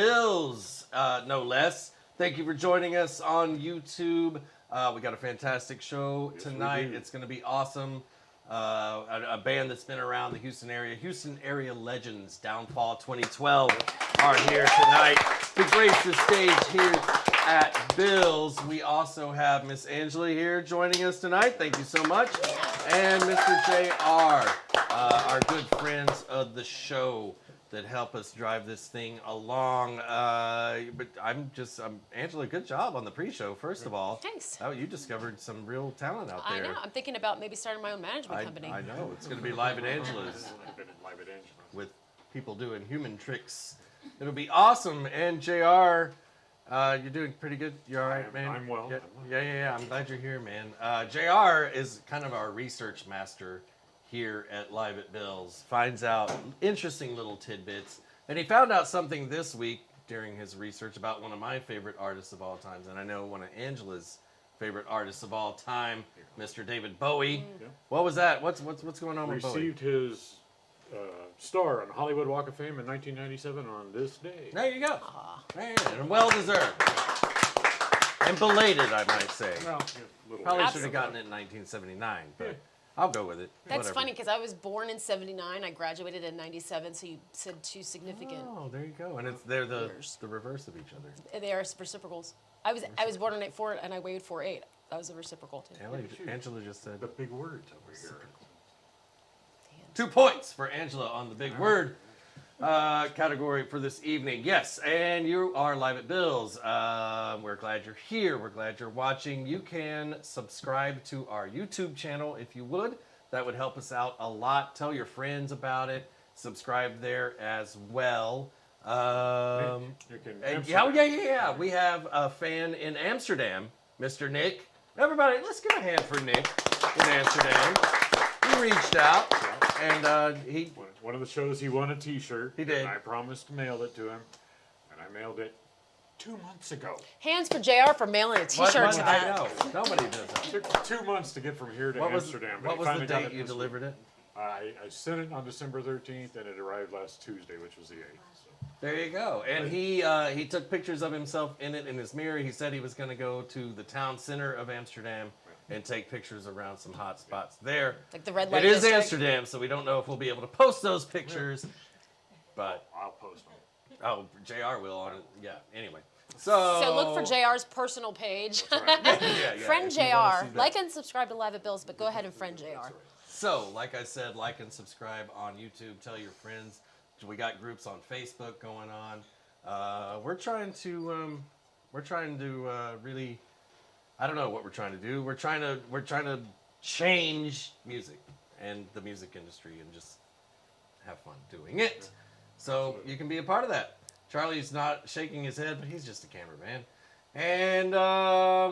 Bills, no less. Thank you for joining us on YouTube. We got a fantastic show tonight. It's going to be awesome. A band that's been around the Houston area legends, Downfall 2012, are here tonight to grace the stage here at Bills. We also have Miss Angela here joining us tonight. Thank you so much. And Mr. JR, our good friends of the show that help us drive this thing along. But Angela, good job on the pre-show, first of all. Thanks. Oh, you discovered some real talent out there. I know. I'm thinking about maybe starting my own management company. I know. It's going to be Live at Angela's with people doing human tricks. It'll be awesome. And JR, you're doing pretty good. You all right, man? I'm well. Yeah. I'm glad you're here, man. JR is kind of our research master here at Live at Bills. Finds out interesting little tidbits. And he found out something this week during his research about one of my favorite artists of all times. And I know one of Angela's favorite artists of all time, Mr. David Bowie. Yeah. What was that? What's going on with Bowie? Received his star on Hollywood Walk of Fame in 1997 on this day. There you go. Man, and well deserved. And belated, I might say. Well, Probably should have gotten it in 1979, but I'll go with it. That's Whatever. funny because I was born in '79. I graduated in '97, so you said two significant. Oh, there you go. And they're the reverse of each other. They are reciprocals. I was born in '84 and I weighed 4'8". That was a reciprocal too. Angela just said the big words over here. 2 points for Angela on the big word category for this evening. Yes, and you are Live at Bills. We're glad you're here. We're glad you're watching. You can subscribe to our YouTube channel if you would. That would help us out a lot. Tell your friends about it. Subscribe there as well. Yeah. We have a fan in Amsterdam, Mr. Nick. Everybody, let's give a hand for Nick in Amsterdam. He reached out. And he... One of the shows, he won a T-shirt. He did. And I promised to mail it to him. And I mailed it 2 months ago. Hands for JR for mailing a T-shirt to that. I know. Nobody does that. It took 2 months to get from here to Amsterdam. What was the date you delivered it? I sent it on December 13th, and it arrived last Tuesday, which was the 8th. So. There you go. And he took pictures of himself in it in his mirror. He said he was going to go to the town center of Amsterdam and take pictures around some hot spots there. Like the red light district. It is district. Amsterdam, so we don't know if we'll be able to post those pictures. But I'll post them. Oh, JR will on it. Yeah, anyway. So look for JR's personal page. Yeah, Friend if you wanna see JR. that. Like and subscribe to Live at Bills, but go ahead and friend JR. So, like I said, like and subscribe on YouTube. Tell your friends. We got groups on Facebook going on. We're trying to really. I don't know what we're trying to do. We're trying to change music and the music industry and just have fun doing it. So you can be a part of that. Charlie's not shaking his head, but he's just a cameraman. And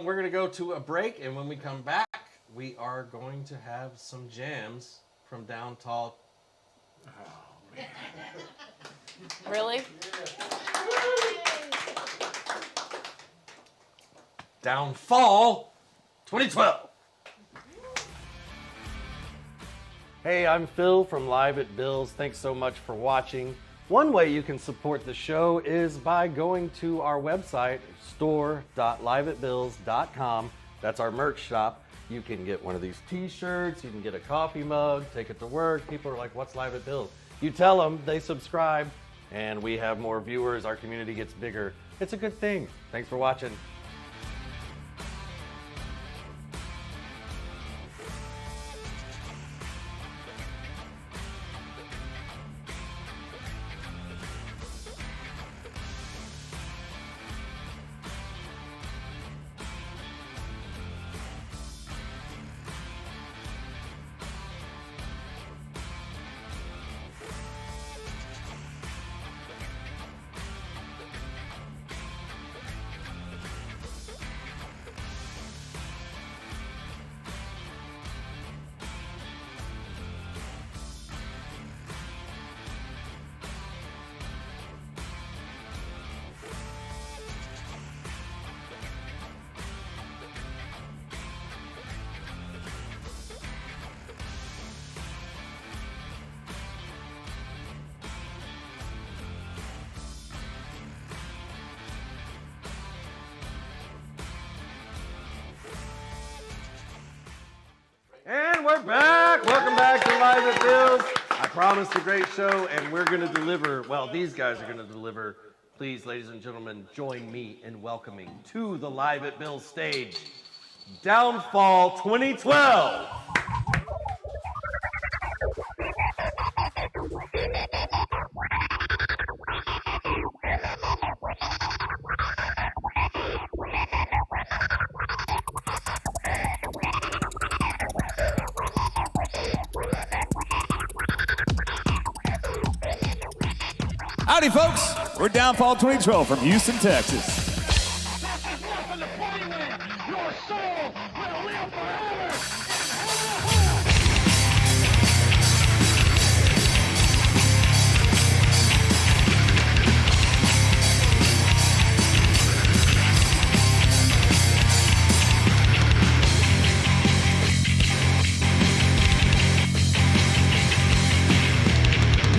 we're going to go to a break, and when we come back, we are going to have some jams from Downfall. Oh, man. Really? Downfall 2012. Hey, I'm Phil from Live at Bills. Thanks so much for watching. One way you can support the show is by going to our website, store.liveatbills.com. That's our merch shop. You can get one of these t-shirts, you can get a coffee mug, take it to work. People are like, what's Live at Bills? You tell them, they subscribe, and we have more viewers. Our community gets bigger. It's a good thing. Thanks for watching. Live at Bill's. I promised a great show, and we're going to deliver. Well, these guys are going to deliver. Please, ladies and gentlemen, join me in welcoming to the Live at Bill's stage, Downfall 2012. Howdy, folks. We're Downfall 2012 from Houston, Texas.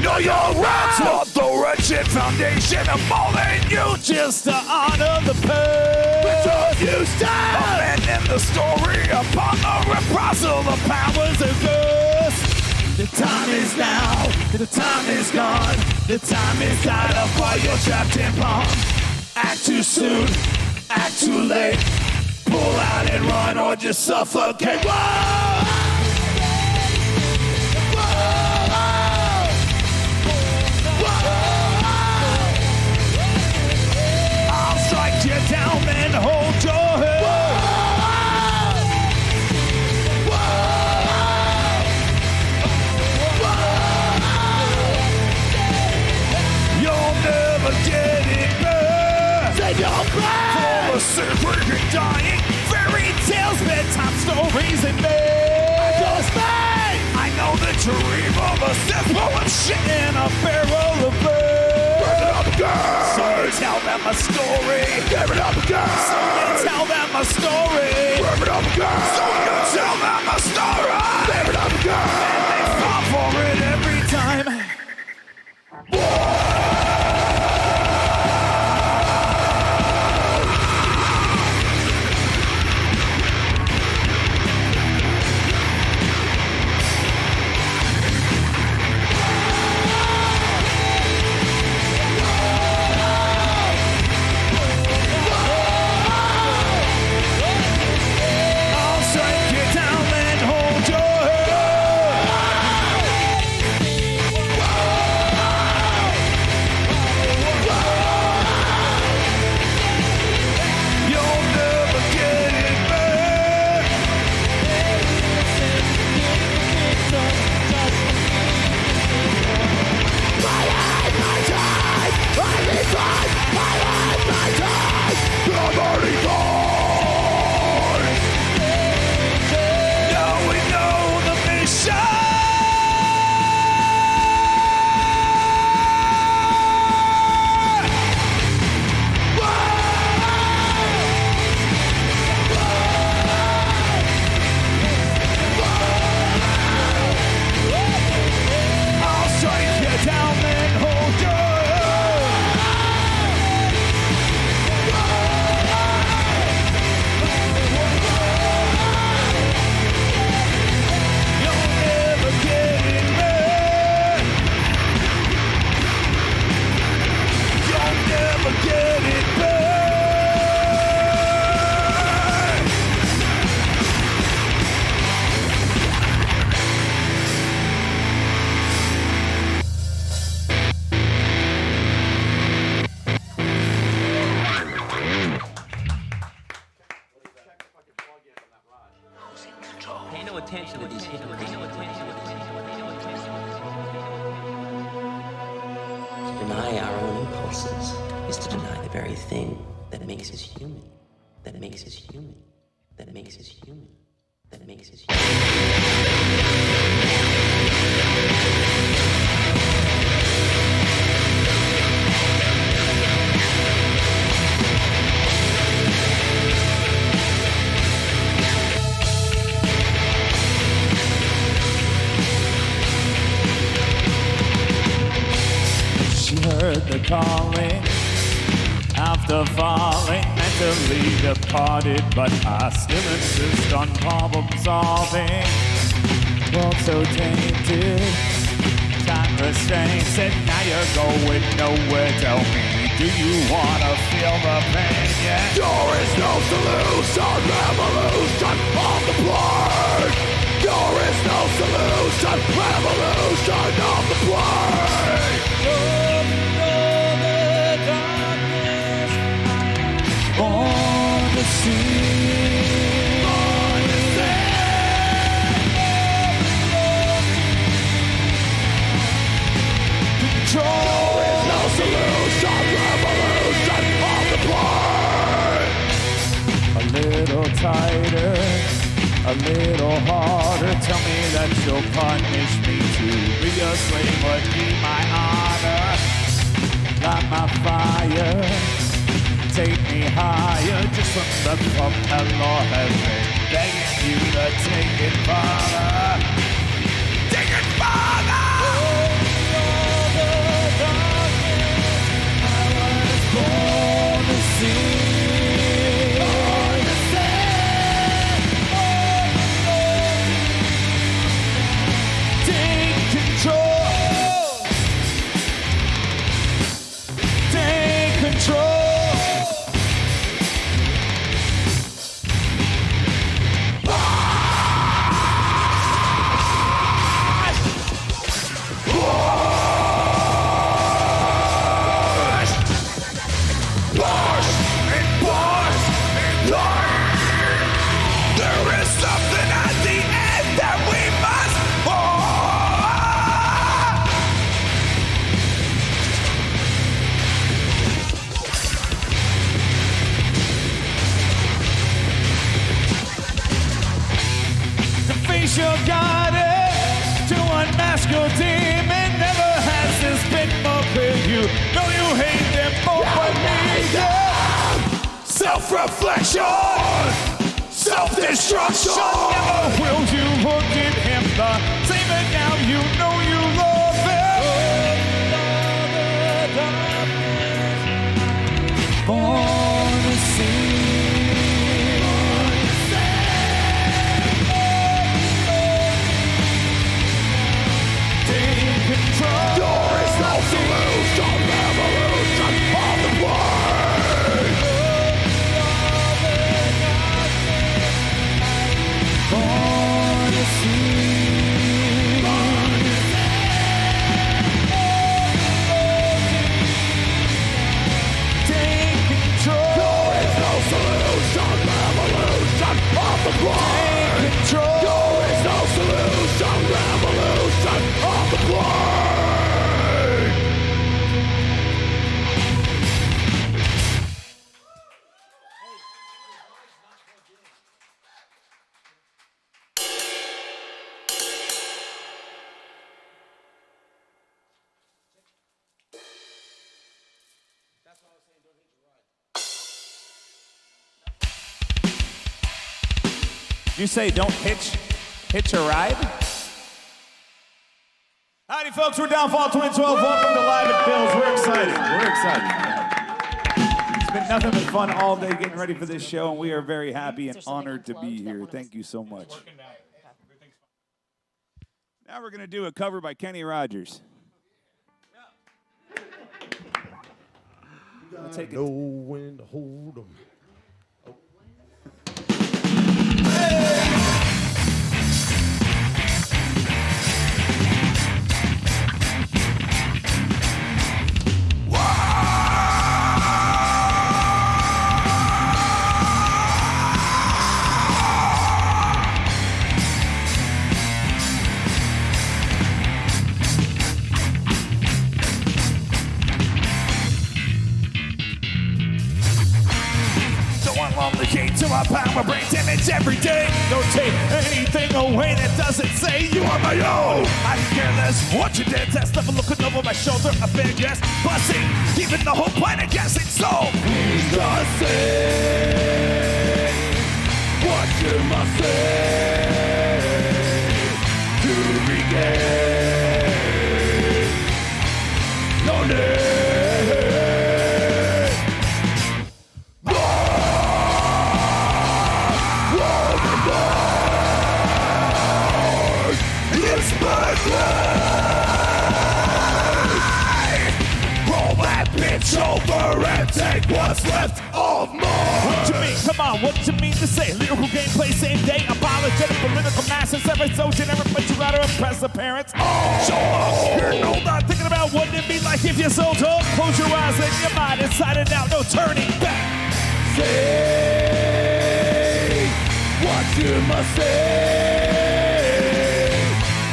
Know your rights, not the wretched foundation of molding you just to honor the pain. Because you stand, amending the story upon the reprisal of powers of ghosts. The time is now, the time is gone, the time is tied up while you're trapped in palm. Act too soon, act too late, pull out and run or just suffocate. Whoa! Strike you down and hold your head. Whoa. You'll never get it back. Take your back. For the secret and dying fairy tales, bedtime stories and myths. I know the dream of a cesspool of shit in a barrel of blood. So you tell them a story. Give it up again. So you tell them a story. Give it up again. So you tell them a story. Give it up again. And they fall for it every time. Deny our own impulses is to deny the very thing that makes us human, that makes us human, that makes us human, that makes us human. She heard the calling after falling, mentally departed, but I still insist on problem solving. world so tainted. Time restraints and now you're going nowhere. Tell me, do you wanna feel the pain yet? There is no solution, revolution on the plane. There is no solution, revolution on the plane. Born to see, Born to see. control. There is no solution, revolution on the plane. A little tighter, a little harder. Tell me that you'll punish me to be a slave would be my honor. Light my fire, take me higher. Just from the club that Lord has been begging you to take it farther. Take it farther! Born to see. Take control. Take control. There is something at the end that we must To face your goddess, to unmask your demon. Never has this been more clear. You know you hate them both, but me, yeah. self-reflection, self-destruction. Never will you forgive him the same, and now you know you love him. Born to see. Take control. There is no solution, revolution on the plane. Born to see. Take control. There is no solution, revolution on the plane. Take control. There is no solution, revolution on the plane. You say don't hitch a ride? Howdy, folks. We're Downfall 2012. Welcome to Live at Bill's. We're excited. We're excited. It's been nothing but fun all day getting ready for this show, and we are very happy and honored to be here. Thank you so much. Now we're going to do a cover by Kenny Rogers. We'll take it. Know when to hold 'em. To my power, brain damage every day. Don't take anything away that doesn't say you are my own. I'm careless. What you did, that's never looking over my shoulder. A big yes, blessing, keeping the whole planet guessing. So Please just say what you must say to regain your name. take what's left of mine. What you mean? Come on, what you mean to say? Lyrical gameplay, same day. Apologetic political masses. Every so generic, but you gotta impress the parents. Show up. You're no not thinking about what it'd be like if you sold up. Close your eyes and your mind inside and out. No turning back. Say what you must say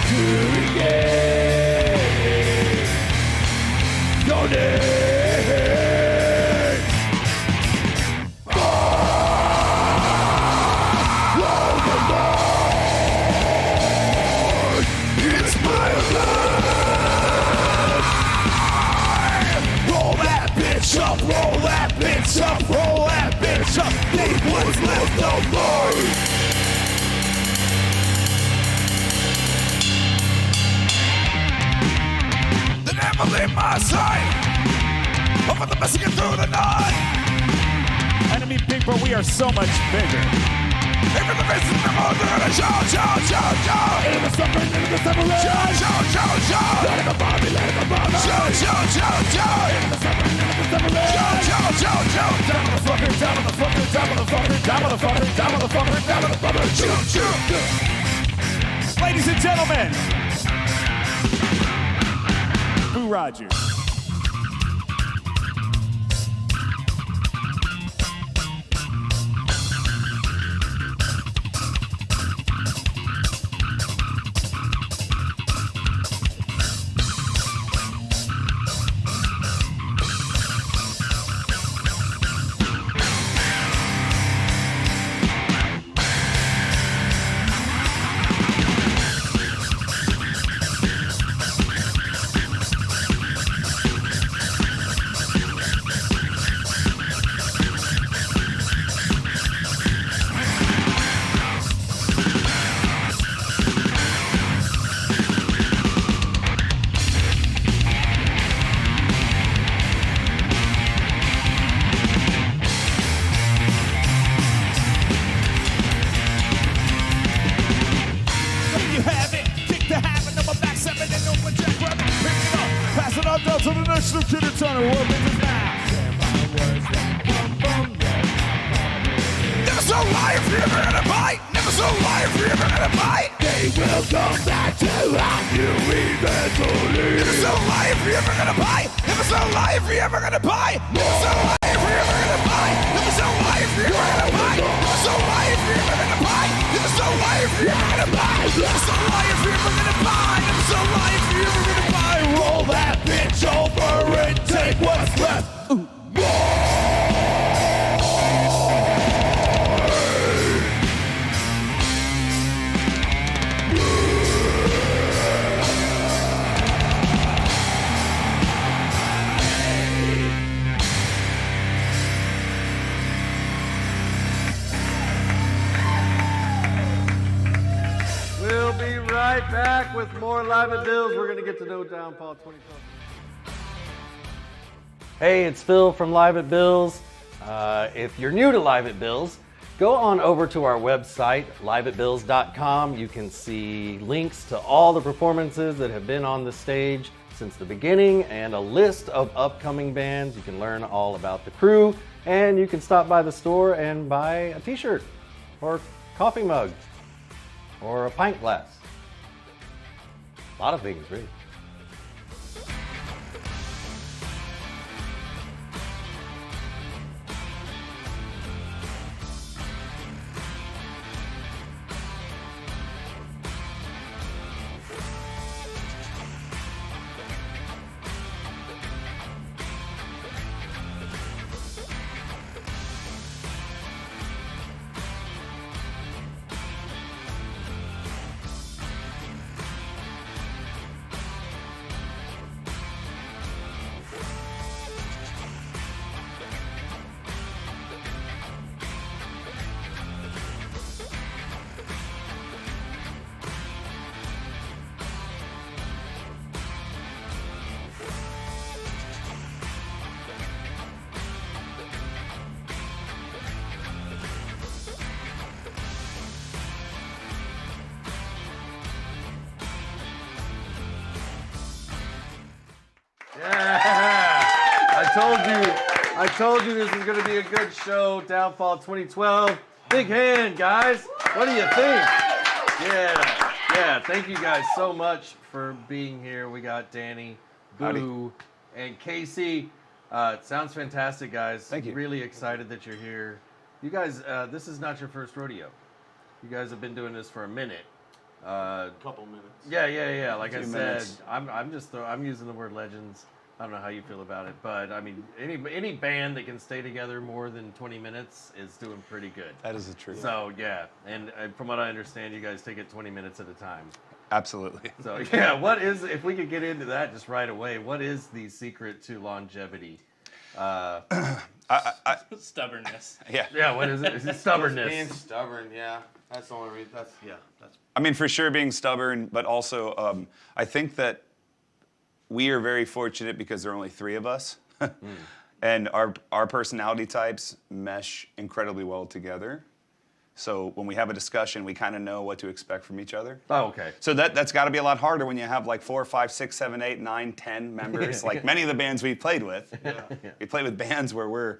to regain your name. It's my blood. Roll that bitch up, roll that bitch up, roll that bitch up. Take what's left of mine. They never leave my side. Over the messing through the night. Enemy big, but we are so much bigger. Even the faces of the mother and a show. In the suffering, in the separation. Show. Let it go, Bobby, let it go, Bobby. Show. In the suffering, in the separation. Show. Down on the fucker, down on the fucker, down on the fucker, down on the fucker, down on the fucker, down on the fucker. Shoot. Ladies and gentlemen, Boo Rogers. To the national kid in town, world business now. Never so life, you're ever gonna bite. Never so life, you're ever gonna bite. They will come back to haunt you eventually. Never so life, you're ever gonna bite. Never so life, you're ever gonna bite. Never so life, you're ever gonna bite. Never so life, you're ever gonna bite. Never so life, you're ever gonna bite. Never so life, you're ever gonna bite. Never so life, you're ever gonna bite. Never so life, you're ever gonna bite. Roll that bitch over and take what's left. We'll be right back with more Live at Bill's. We're going to get to know Downfall 2012. Hey, it's Phil from Live at Bill's. If you're new to Live at Bill's, go on over to our website, liveatbills.com. You can see links to all the performances that have been on the stage since the beginning and a list of upcoming bands. You can learn all about the crew, and you can stop by the store and buy a t-shirt or coffee mug or a pint glass. A lot of things, really. I told you this was going to be a good show. Downfall 2012. Big hand, guys. What do you think? Yeah. Thank you guys so much for being here. We got Danny, Boo, and Casey. It sounds fantastic, guys. Thank you. Really excited that you're here. You guys, this is not your first rodeo. You guys have been doing this for a minute. Couple minutes. Yeah. Like I 2 said, minutes. I'm using the word legends. I don't know how you feel about it, but I mean, any band that can stay together more than 20 minutes is doing pretty good. That is the truth. So yeah, and from what I understand, you guys take it 20 minutes at a time. Absolutely. So yeah, what is, if we could get into that just right away, what is the secret to longevity? Stubbornness. Yeah. Yeah, what is it? Is it stubbornness? Being stubborn, yeah. That's the only reason. That's. I mean, for sure being stubborn, but also I think that we are very fortunate because there are only 3 of us. And our personality types mesh incredibly well together. So when we have a discussion, we kind of know what to expect from each other. Oh, okay. So that's got to be a lot harder when you have like 4, 5, 6, 7, 8, 9, 10 members. Like many of the bands we've played with. We play with bands where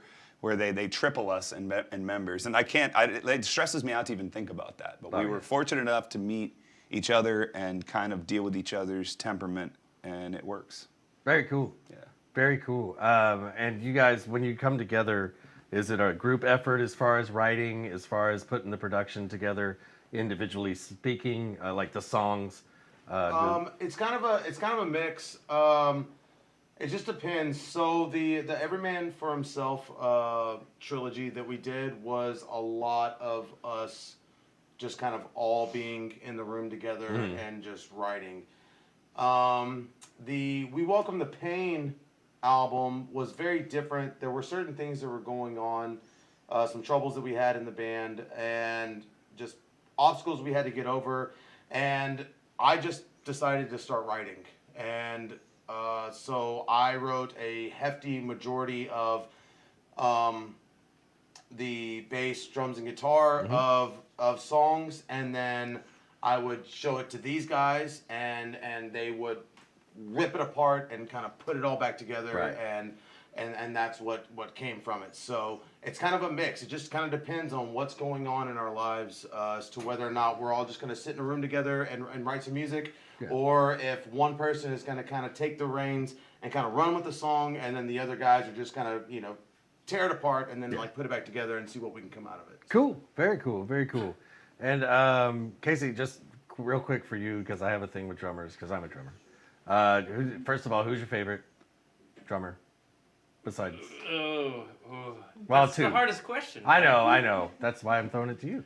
they triple us in members. And it stresses me out to even think about that. But we were fortunate enough to meet each other and kind of deal with each other's temperament, and it works. Very cool. Yeah. Very cool. And you guys, when you come together, is it a group effort as far as writing, as far as putting the production together, individually speaking, like the songs? It's kind of a mix. It just depends. So the Everyman for Himself trilogy that we did was a lot of us just kind of all being in the room together and just writing. The We Welcome the Pain album was very different. There were certain things that were going on, some troubles that we had in the band, and just obstacles we had to get over. And I just decided to start writing. And so I wrote a hefty majority of the bass, drums, and guitar of songs, and then I would show it to these guys, and they would rip it apart and kind of put it all back together, Right. and that's what came from it. So it's kind of a mix. It just kind of depends on what's going on in our lives as to whether or not we're all just going to sit in a room together and write some music, or if one person is going to kind of take the reins and kind of run with the song, and then the other guys are just kind of, tear it apart and then like put it back together and see what we can come out of it. Cool. Very cool. Very cool. And Casey, just real quick for you, because I have a thing with drummers, because I'm a drummer. First of all, who's your favorite drummer? Besides, Well, that's the hardest question. I know. That's why I'm throwing it to you.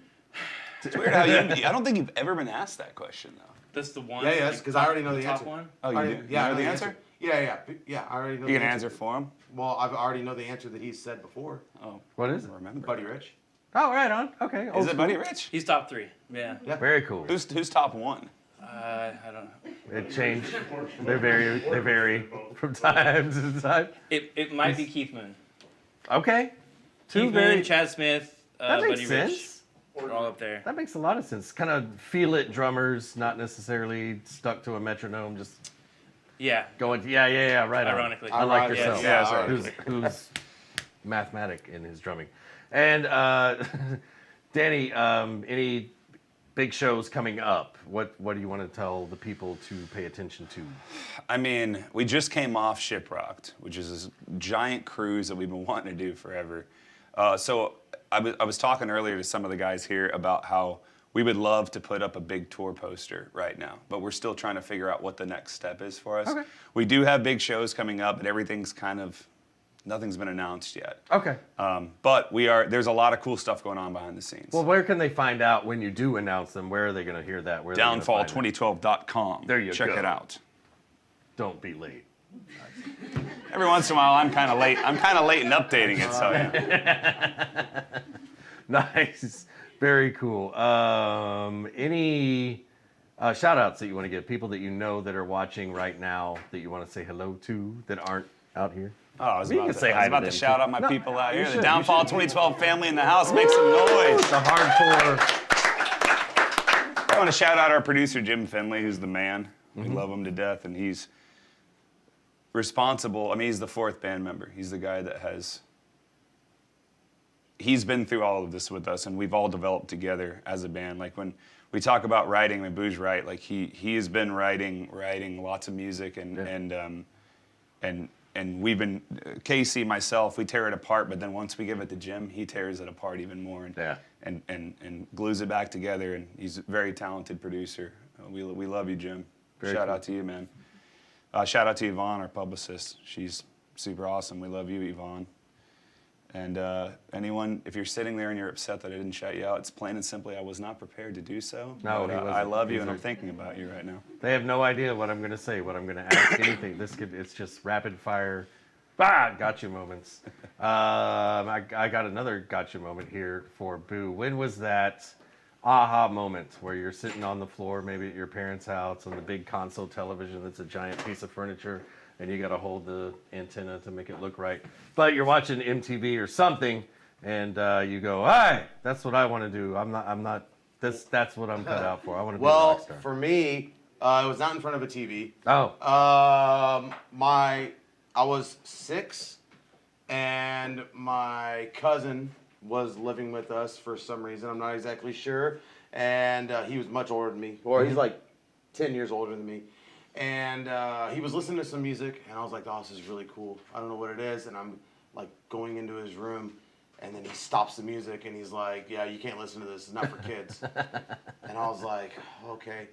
It's weird how I don't think you've ever been asked that question, though. That's the one. Yeah, because I already know the top answer. one. Oh, you do? Yeah, You know I the answer? Yeah. I already know. You the can answer for him? Well, I already know the answer that he's said before. Oh, What is it? I remember. Buddy Rich. Oh, right on. Okay. Is it Buddy Rich? He's top 3. Yeah. Very cool. Who's top 1? I don't know. It changed. They vary from time to time. It might be Keith Moon. Okay. Keith Moon, Chad Smith, That makes Buddy sense. Rich. We're all up there. That makes a lot of sense. Kind of feel it drummers, not necessarily stuck to a metronome, just Yeah. going. Yeah. Right. on. Ironically. I like Yes, yourself. yeah, Who's mathematic in his drumming. And Danny, any big shows coming up? What do you want to tell the people to pay attention to? I mean, we just came off Shiprocked, which is this giant cruise that we've been wanting to do forever. So I was talking earlier to some of the guys here about how we would love to put up a big tour poster right now, but we're still trying to figure out what the next step is for us. Okay. We do have big shows coming up, but nothing's been announced yet. Okay. But there's a lot of cool stuff going on behind the scenes. Well, where can they find out when you do announce them? Where are they going to hear that? Where are they gonna find it? Downfall2012.com. There you Check go. it out. Don't be late. Every once in a while, I'm kind of late. I'm kind of late in updating it, so yeah. Nice. Very cool. Any shout outs that you want to give? People that you know that are watching right now that you want to say hello to that aren't out here? Oh, I was You about can to, say I hi was to about to them, shout too. out my No, people out you here. should, The you Downfall should. 2012 family in the house. Make some noise. The hardcore. I want to shout out our producer, Jim Finley, who's the man. We love him to death, and he's responsible. I mean, he's the 4th band member. He's the guy that has he's been through all of this with us, and we've all developed together as a band. Like when we talk about writing, when Boo's right, like he has been writing lots of music, and we've been Casey, myself, we tear it apart, but then once we give it to Jim, he tears it apart even more and glues it back together. And he's a very talented producer. We love you, Jim. Shout out to you, man. Shout out to Yvonne, our publicist. She's super awesome. We love you, Yvonne. And anyone, if you're sitting there and you're upset that I didn't shout you out, it's plain and simply I was not prepared to do so. No, I love you, and I'm thinking about you right now. They have no idea what I'm going to say, what I'm going to ask, anything. It's just rapid fire, gotcha moments. I got another gotcha moment here for Boo. When was that aha moment where you're sitting on the floor, maybe at your parents' house, on the big console television that's a giant piece of furniture, and you got to hold the antenna to make it look right. But you're watching MTV or something, and you go, "Hey, that's what I want to do. I'm not. That's what I'm cut out for. I want to be a rock star." For me, it was not in front of a TV. Oh. I was 6, and my cousin was living with us for some reason. I'm not exactly sure, and he was much older than me, or he's like 10 years older than me. And he was listening to some music, and I was like, "Oh, this is really cool. I don't know what it is." And I'm like going into his room, and then he stops the music, and he's like, "Yeah, you can't listen to this. It's not for kids." And I was like, "Okay."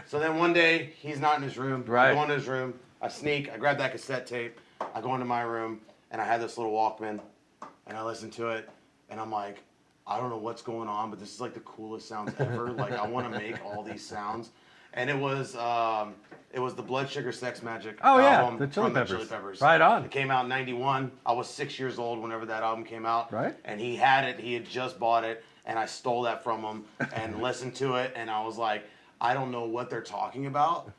So then one day, he's not in his room. Right. I go into his room. I sneak. I grab that cassette tape. I go into my room, and I had this little Walkman, and I listen to it, and I'm like, I don't know what's going on, but this is like the coolest sounds ever. Like I want to make all these sounds. And it was the Blood Sugar Sex Magic album the Chili from Peppers. the Chili Peppers. Right on. It came out in '91. I was 6 years old whenever that album came out. Right. And he had it. He had just bought it, and I stole that from him and listened to it. And I was like, I don't know what they're talking about,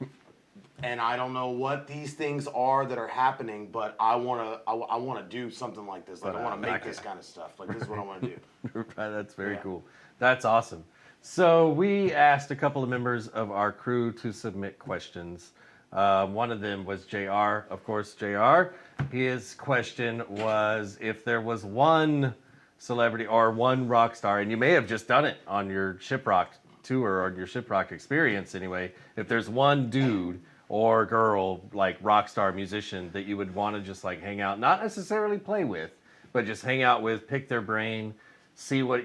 and I don't know what these things are that are happening. But I wanna do something like this. Like I want to make this kind of stuff. Like this is what I want to do. Right, that's very cool. That's awesome. So we asked a couple of members of our crew to submit questions. One of them was JR, of course, JR. His question was if there was one celebrity or one rock star, and you may have just done it on your Shiprock tour or your Shiprock experience anyway, if there's one dude or girl, like rock star musician that you would want to just like hang out, not necessarily play with, but just hang out with, pick their brain, see what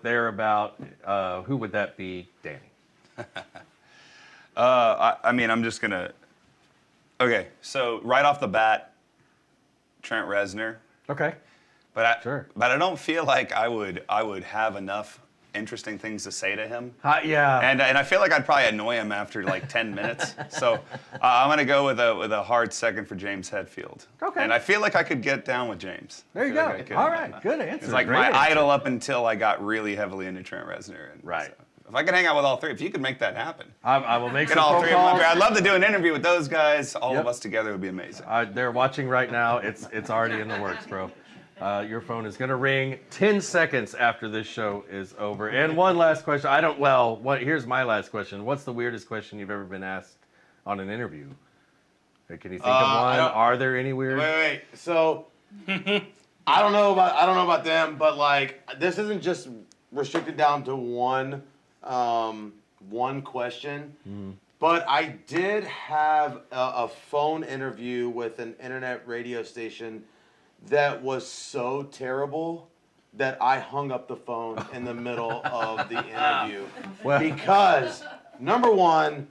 they're about. Who would that be, Danny? I mean, I'm just gonna. Okay, so right off the bat, Trent Reznor. Okay. But Sure. But I don't feel like I would have enough interesting things to say to him. Yeah. And I feel like I'd probably annoy him after like 10 minutes. So I'm gonna go with a hard second for James Hetfield. Okay. And I feel like I could get down with James. There you I feel go. like I could. All right. Good answer. It's like Great my answer. idol up until I got really heavily into Trent Reznor. And Right. so if I could hang out with all three, if you could make that happen. I will make Get some all phone three of them up calls. here. I'd love to do an interview with those guys. All Yep. of us together would be amazing. They're watching right now. It's already in the works, bro. Your phone is gonna ring 10 seconds after this show is over. And one last question. Here's my last question. What's the weirdest question you've ever been asked on an interview? Can you think of one? Are there any weird? Wait. So I don't know about them, but like this isn't just restricted down to one question. Mm-hmm. But I did have a phone interview with an internet radio station that was so terrible that I hung up the phone in the middle of the interview. Because, number one,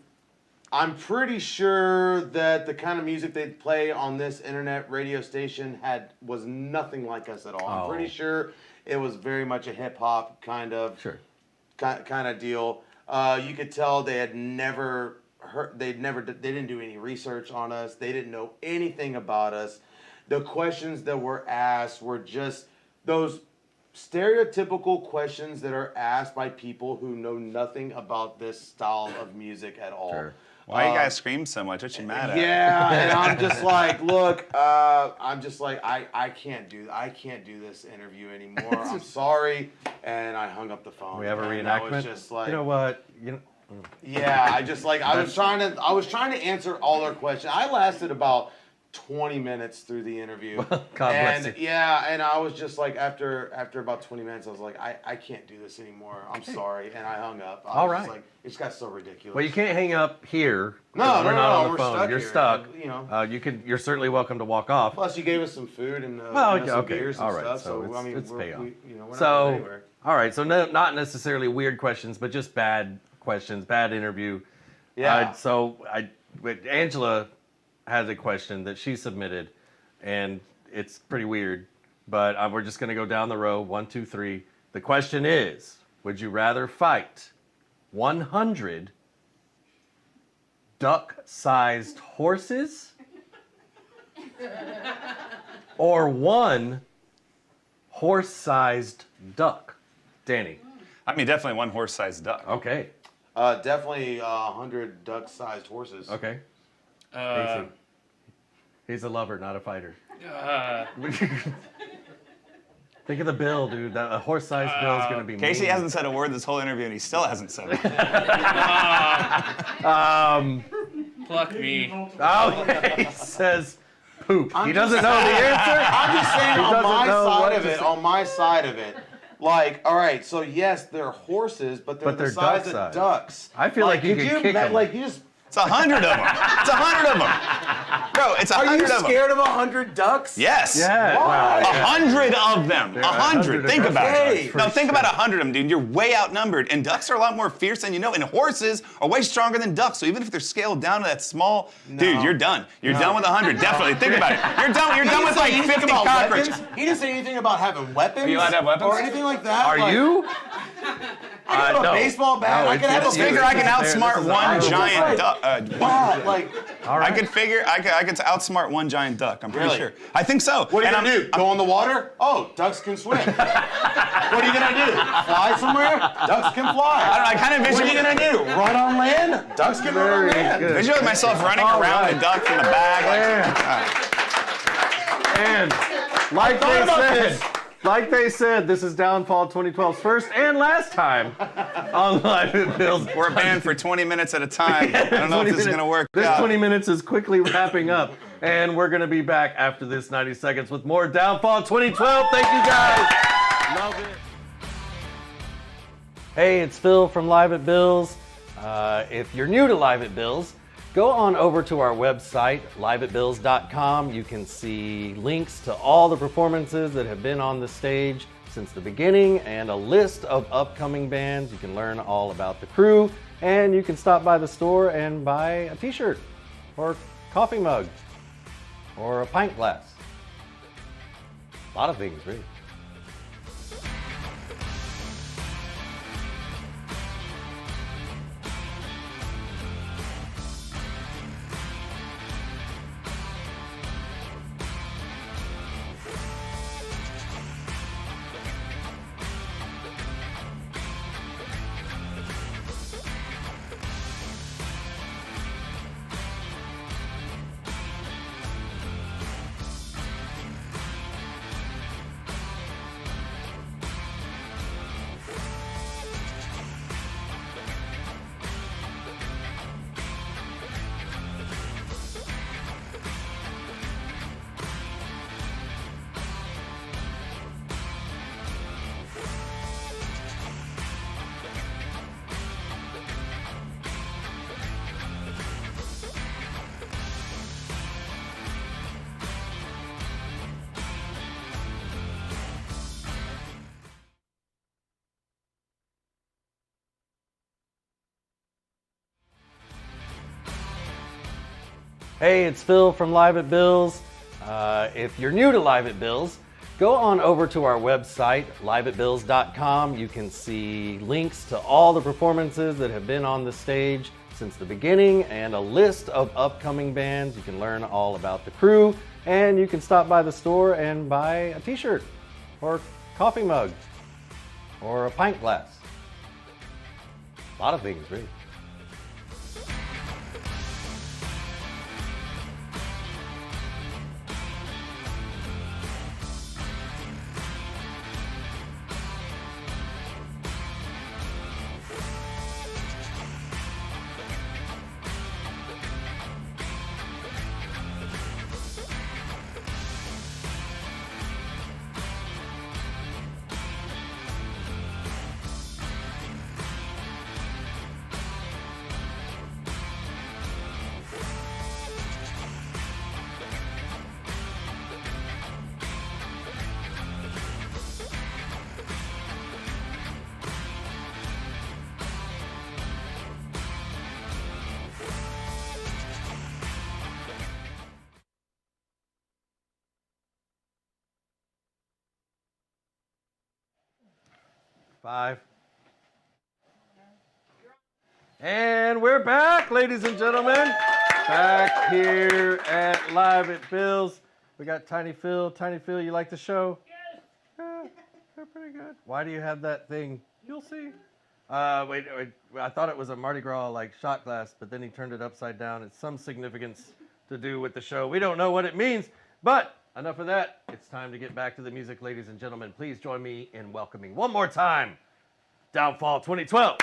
I'm pretty sure that the kind of music they play on this internet radio station was nothing like us at all. I'm pretty sure it was very much a hip hop kind of deal. You could tell they had never heard, they didn't do any research on us. They didn't know anything about us. The questions that were asked were just those stereotypical questions that are asked by people who know nothing about this style of music at all. Sure. Why you guys scream so much? What you mad at? Yeah, and I'm just like, look, I can't do this interview anymore. I'm sorry, and I hung up the phone. We have a And I reenactment. was just like, You know what? yeah, I was trying to answer all their questions. I lasted about 20 minutes through the interview. God bless and you. yeah, and I was just like, after about 20 minutes, I was like, I can't do this anymore. I'm sorry, and I hung up. I All was right. just like, it just got so ridiculous. Well, you can't hang up here. No, we're no, not no, on the we're phone. stuck You're here. stuck. You know. You're certainly welcome to walk off. Plus, you gave us some food and Well, you know, some okay, beers and all right, stuff. so So, I mean, it's we're, payoff. we're not going So, anywhere. all right, so not necessarily weird questions, but just bad questions, bad interview. Yeah. But Angela has a question that she submitted, and it's pretty weird, but we're just going to go down the row, 1, 2, 3. The question is, would you rather fight 100 duck-sized horses or 1 horse-sized duck? Danny. I mean, definitely one horse-sized duck. Okay. Definitely 100 duck-sized horses. Okay. He's a lover, not a fighter. Think of the bill, dude. A horse-sized bill is going to be Casey mean. hasn't said a word this whole interview, and he still hasn't said it. Pluck me. Oh, he says poop. He doesn't just know the saying- answer. I'm just saying He on doesn't my know side what of to it. say. On my side of it, like, all right, so yes, they're horses, but they're But they're the size duck-sized. of ducks. I feel like you could could kick them. Like you just. It's 100 of them. It's 100 of them. Bro, it's 100 Are you of them. scared of 100 ducks? Yes. Yeah. Why? Wow. 100 of them. 100. Think about Okay. it. No, think about 100 of them, dude. You're way outnumbered. And ducks are a lot more fierce than you know. And horses are way stronger than ducks. So even if they're scaled down to that small, dude, you're done. You're done with 100. Definitely. Think about it. You're done. You're done with like 50 cockroaches. He didn't say anything about having weapons. Are you allowed to have weapons? Or anything like that. Are like, you? I can have no. a baseball bat. No, I can have a it's- Figure I can This is outsmart a one hard giant one. duck. bat. Like, All right. I could figure I could outsmart one giant duck. I'm pretty Really? sure. I think so. what are you And gonna do? Go in the water? Oh, ducks can swim. What are you gonna do? Fly somewhere? Ducks can fly. I don't know. I kind of What are visualize. you gonna do? Run on land? Ducks can run on Very land. good. Visualize myself running All around right. the duck in the bag. And like thought about this. they said, this is Downfall 2012's first and last time on Live at Bill's. We're a band for 20 minutes at a time. I don't know if this is going to work This out. 20 minutes is quickly wrapping up, and we're going to be back after this 90 seconds with more Downfall 2012. Thank you guys. Love it. Hey, it's Phil from Live at Bill's. If you're new to Live at Bill's, go on over to our website, liveatbills.com. You can see links to all the performances that have been on the stage since the beginning and a list of upcoming bands. You can learn all about the crew, and you can stop by the store and buy a t-shirt or coffee mug or a pint glass. A lot of things, really. Hey, it's Phil from Live at Bill's. If you're new to Live at Bill's, go on over to our website, liveatbills.com. You can see links to all the performances that have been on the stage since the beginning and a list of upcoming bands. You can learn all about the crew, and you can stop by the store and buy a t-shirt or coffee mug or a pint glass. A lot of things, really. 5. And we're back, ladies and gentlemen. Back here at Live at Bill's. We got Tiny Phil. Tiny Phil, you like the show? Yes. Yeah, they're pretty good. Why do you have that thing? You'll see. Wait, I thought it was a Mardi Gras like shot glass, but then he turned it upside down. It's some significance to do with the show. We don't know what it means, but enough of that. It's time to get back to the music, ladies and gentlemen. Please join me in welcoming one more time Downfall 2012.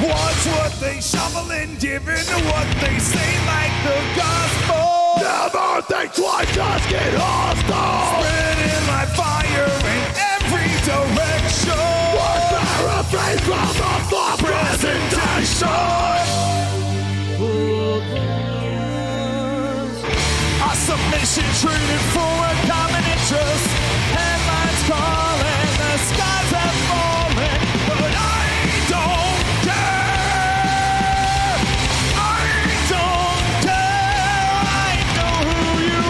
Watch what they shovel and giving to what they say like the gospel. Never think twice, just get hostile. Spreading like fire in every direction. We're afraid from the thought presentation. Our submission treated for a common interest. Headlines calling, the skies have fallen, but I don't care. I don't care. I know who you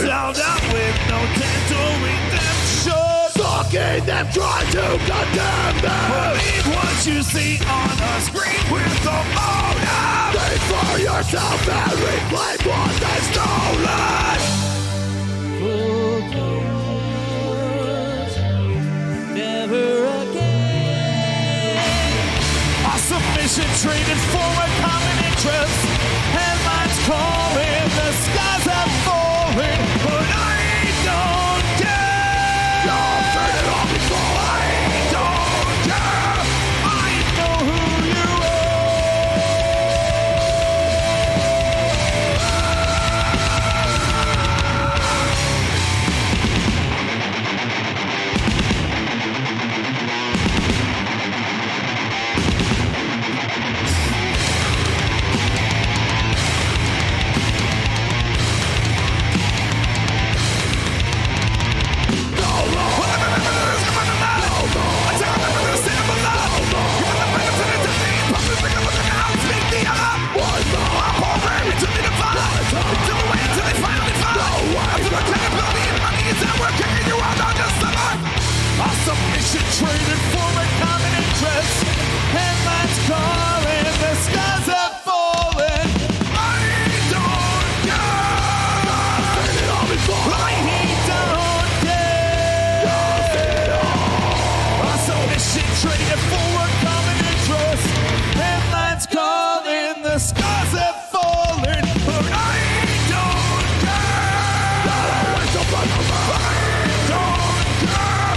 sound out with no gentle redemption. Sucking them, trying to condemn them. Believe what you see on the screen with the motive. Think for yourself and reclaim what they've stolen. Never again. Our submission traded for a common interest. Headlines calling, the skies have fallen, but I don't care. You've seen it all before. I don't care. I know who you submission traded for a common interest. Headlines calling, the skies have fallen. I don't care. I've seen it all before. I don't care. Our submission traded for a common interest. Headlines calling, the skies have fallen, but I don't care. Always a front of us. I don't care.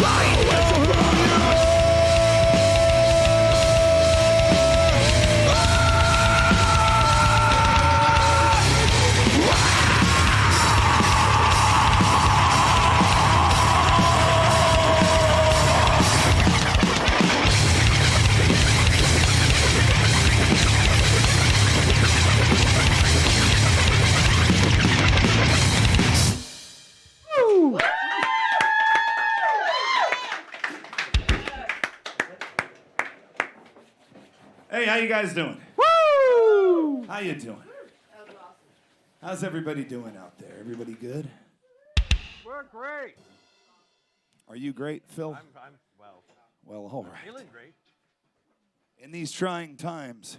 I know who you are. Hey, how you guys doing? Woo! How you doing? How's everybody doing out there? Everybody good? We're great. Are you great, Phil? I'm well, Well, all right. feeling great. In these trying times,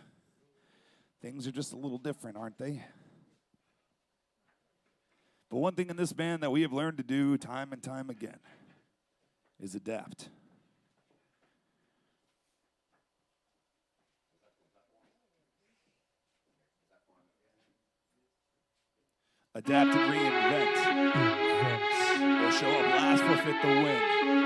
things are just a little different, aren't they? But one thing in this band that we have learned to do time and time again is adapt. Adapt and reinvent. Or show up last will fit the win.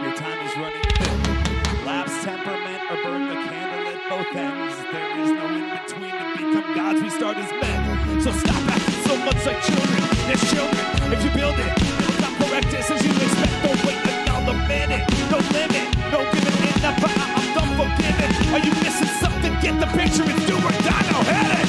Your time is running thin. Lapse temperament or burn the candle lit. both ends. There is no in between. To become gods, we start as men. So stop acting so much like children. There's children. If you build it, it'll come correct it. As you expect, don't wait another minute. No limit, no giving in up. I'm done forgiving. Are you missing something? Get the picture. It's do or die. Now hit it.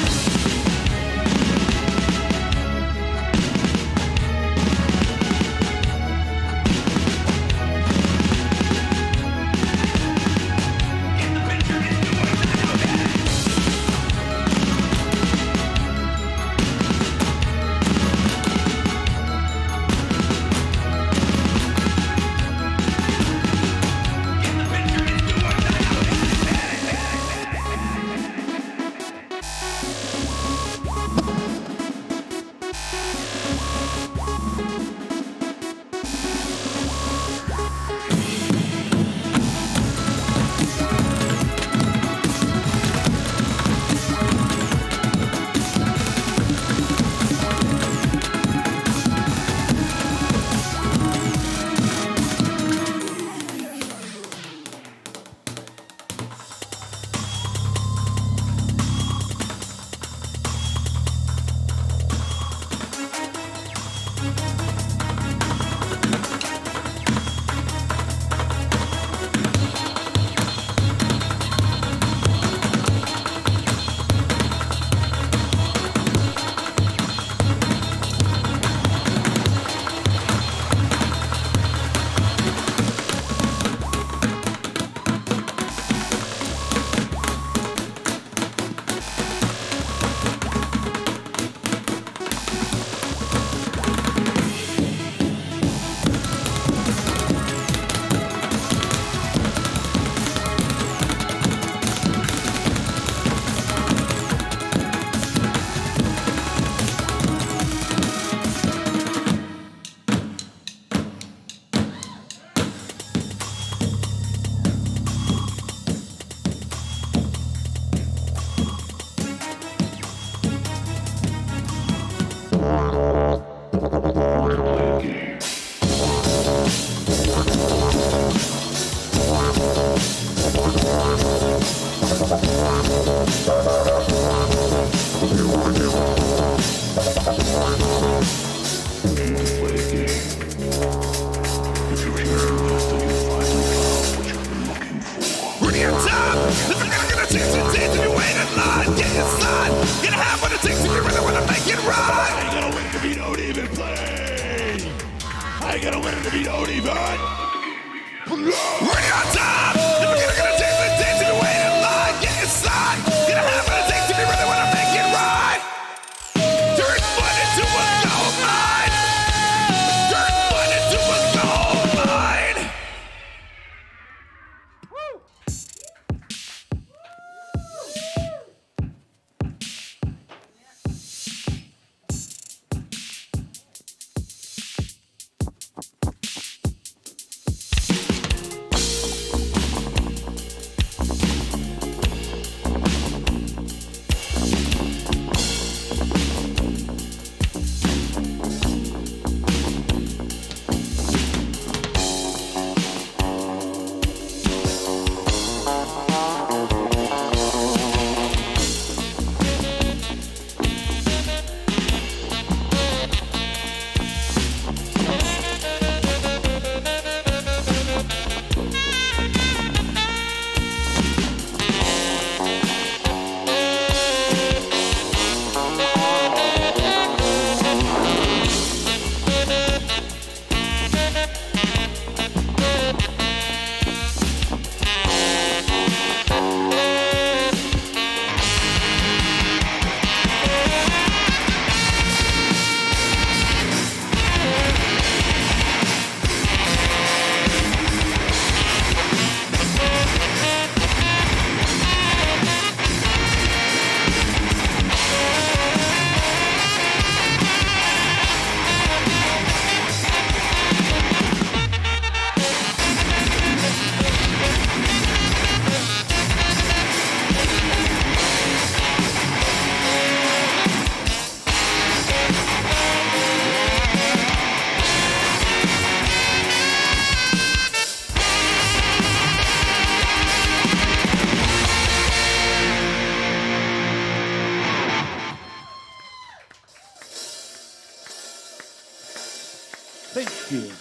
Thank you.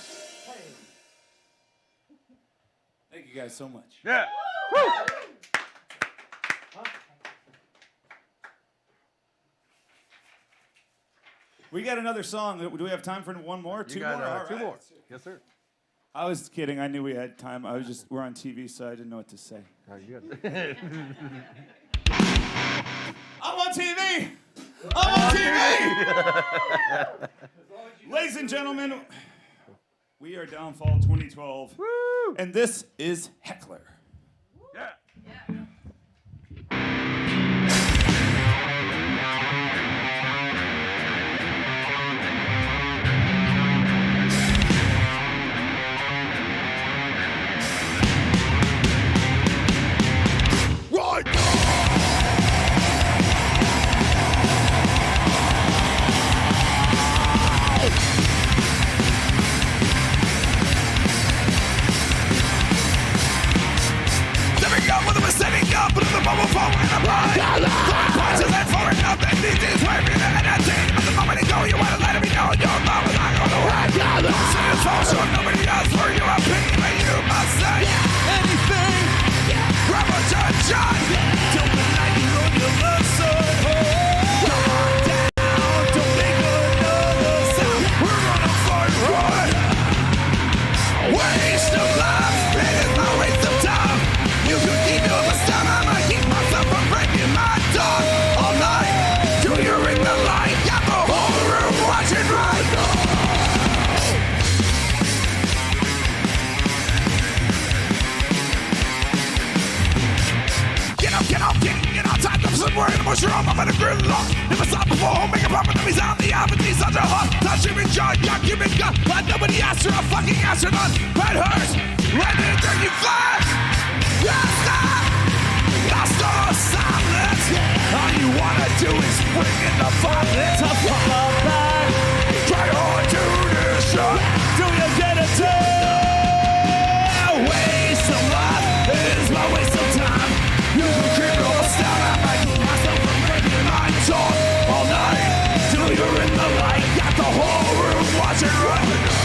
Thank you guys so much. Yeah. We got another song. Do we have time for one more? Two more? All two right. more. Yes, sir. I was kidding. I knew we had time. We're on TV, so I didn't know what to say. Oh, you good. I'm on TV! I'm on TV! Ladies and gentlemen, we are Downfall 2012. Woo! And this is Heckler. Yeah. Right Stepping up with a setting up, but the bubble falling apart. Throwing punches and falling up, and these days waving and entertaining. But the moment you go, you wanna let me know your mouth is not gonna work. Say it's all sure nobody asks for your opinion, but you must say anything. Grab a shot till the night you on your left side. Calm down, don't make another sound. We're gonna fight right. Waste of life, it is my waste of time. You could keep your stun, I might keep myself from breaking my dog all night. Till you're in the light, got the whole room watching right now. Get out, time to somewhere in the mushroom. I'm in a gridlock. Never saw before, make a proper enemies on the opposite such a hot. Touch him in jaw, yuck him in gut. But nobody asked for a fucking astronaut. That hurts. Let me turn you flat. Yes, stop. Lost all silence. All you wanna do is bring in the violence. A fall back. Try hard to destroy. Do you get it? Waste of life. It is my waste of time. You can keep your style. I might keep myself from breaking my jaw all night. Till you're in the light. Got the whole room watching right now.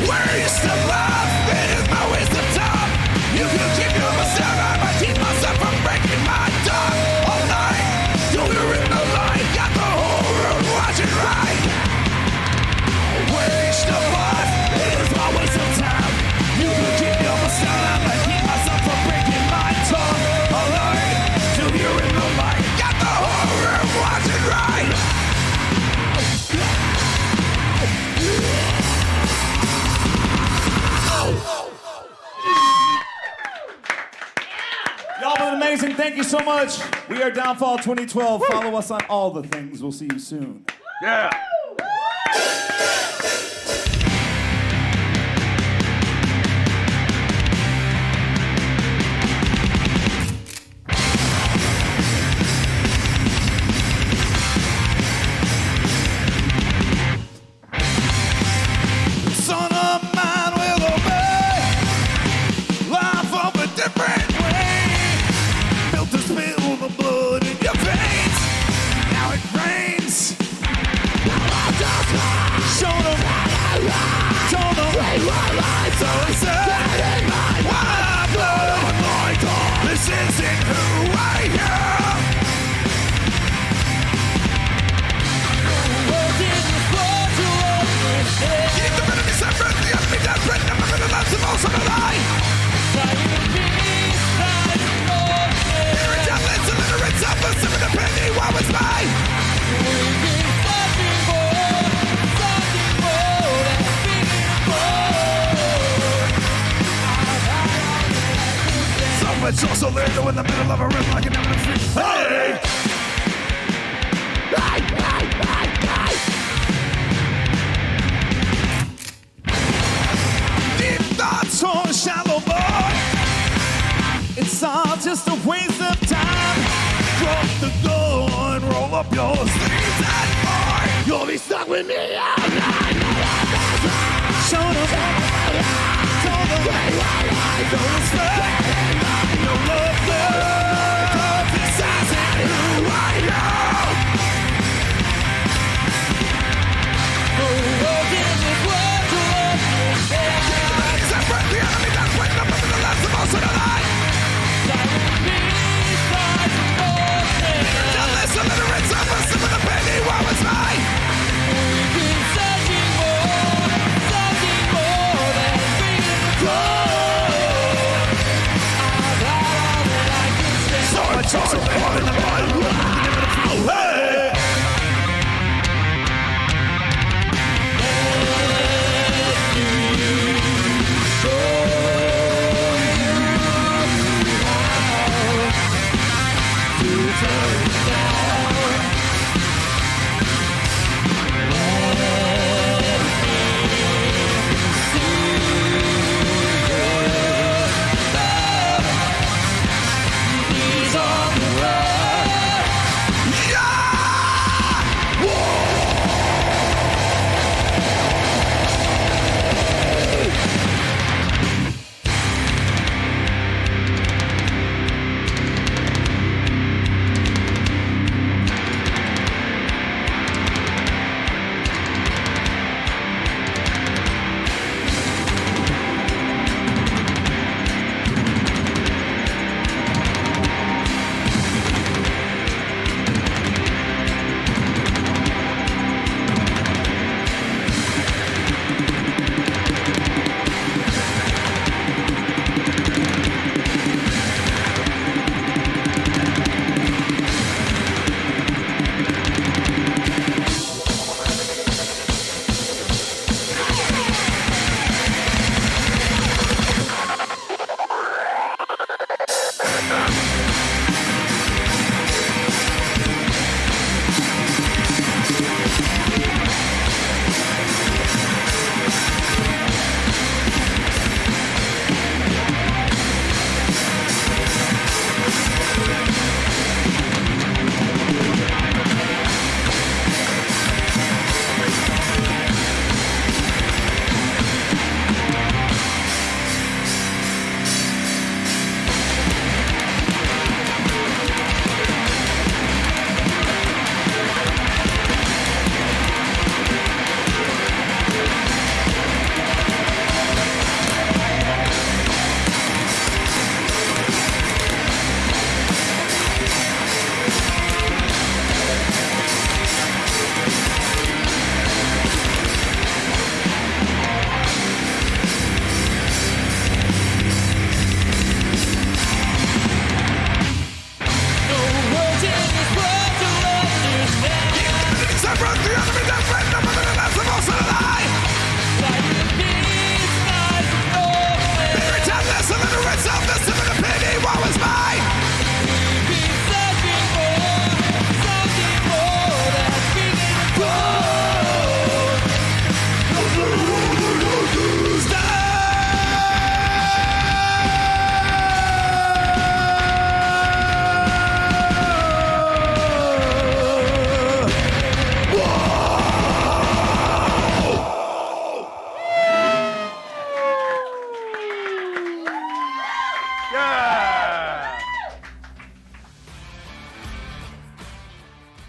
Waste of life, it is my waste of time. You can keep your style, I might keep myself from breaking my dog all night. Till you're in the light, got the whole room watching right. Waste of life, it is my waste of time. You can keep your style, I might keep myself from breaking my tongue all night. Till you're in the light, got the whole room watching right. Y'all been amazing. Thank you so much. We are Downfall 2012. Follow us on all the things. We'll see you soon. Yeah. Son of mine will obey. Life of a different way. Built to spill the blood in your veins. Now it rains. it's also legal in the middle of a rip like an eminent free. Hey! Deep thoughts on a shallow boy. It's all just a waste of time. Drop the door and roll up your sleeves and boy, you'll be stuck with me all night. Show them, show them, no respect, no love, criticizing who I am. No world in this world to understand. Except for the enemy that's waiting up in the last of us in the light. Listen to the red surface of the penny while it's mine. We've been searching more than being gold. I've had all that I can stand. So I took some more in the mind. Hey!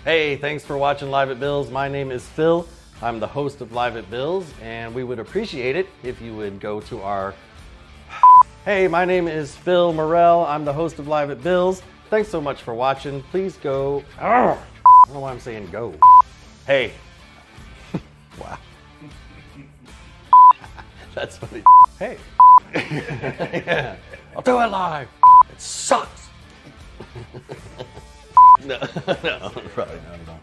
Hey, thanks for watching Live at Bill's. My name is Phil. I'm the host of Live at Bill's, and we would appreciate it if you would go to our... Hey, my name is Phil Morrell. I'm the host of Live at Bill's. Thanks so much for watching. Please go... I don't know why I'm saying go. Hey. Wow. That's funny. Hey. Yeah. I'll do it live. It sucks. No, probably not at all.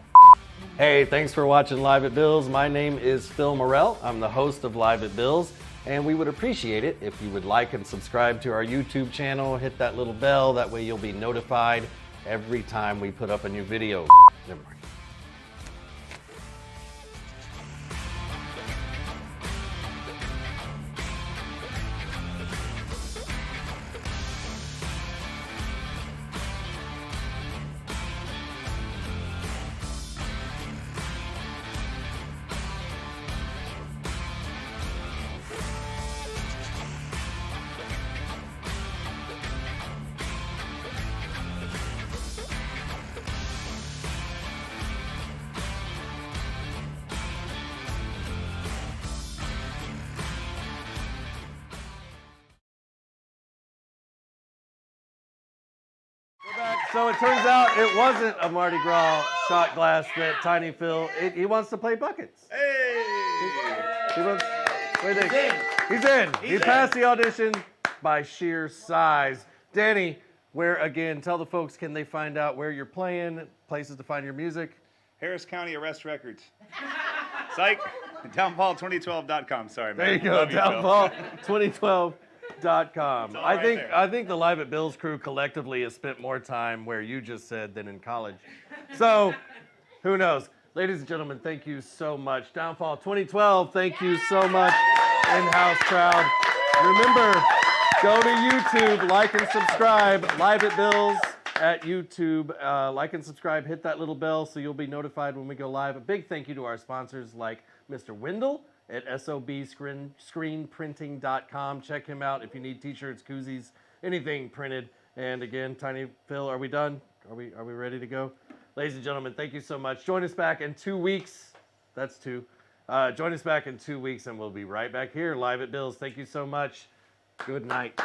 Hey, thanks for watching Live at Bill's. My name is Phil Morrell. I'm the host of Live at Bill's. And we would appreciate it if you would like and subscribe to our YouTube channel. Hit that little bell. That way you'll be notified every time we put up a new video. Never mind. So it turns out it wasn't a Mardi Gras shot glass that Tiny Phil, he wants to play buckets. Hey! He wants, what do you think? He's in. He passed the audition by sheer size. Danny, tell the folks, can they find out where you're playing, places to find your music? Harris County Arrest Records. Psych. Downfall2012.com. Sorry, man. There you go. Downfall2012.com. I think the Live at Bill's crew collectively has spent more time where you just said than in college. So, who knows? Ladies and gentlemen, thank you so much. Downfall 2012, thank you so much. In-house crowd. Remember, go to YouTube, like and subscribe. Live at Bill's at YouTube. Like and subscribe. Hit that little bell so you'll be notified when we go live. A big thank you to our sponsors like Mr. Wendell at SOBscreenprinting.com. Check him out if you need t-shirts, koozies, anything printed. And again, Tiny Phil, are we done? Are we ready to go? Ladies and gentlemen, thank you so much. Join us back in 2 weeks. That's 2. Join us back in 2 weeks and we'll be right back here live at Bill's. Thank you so much. Good night.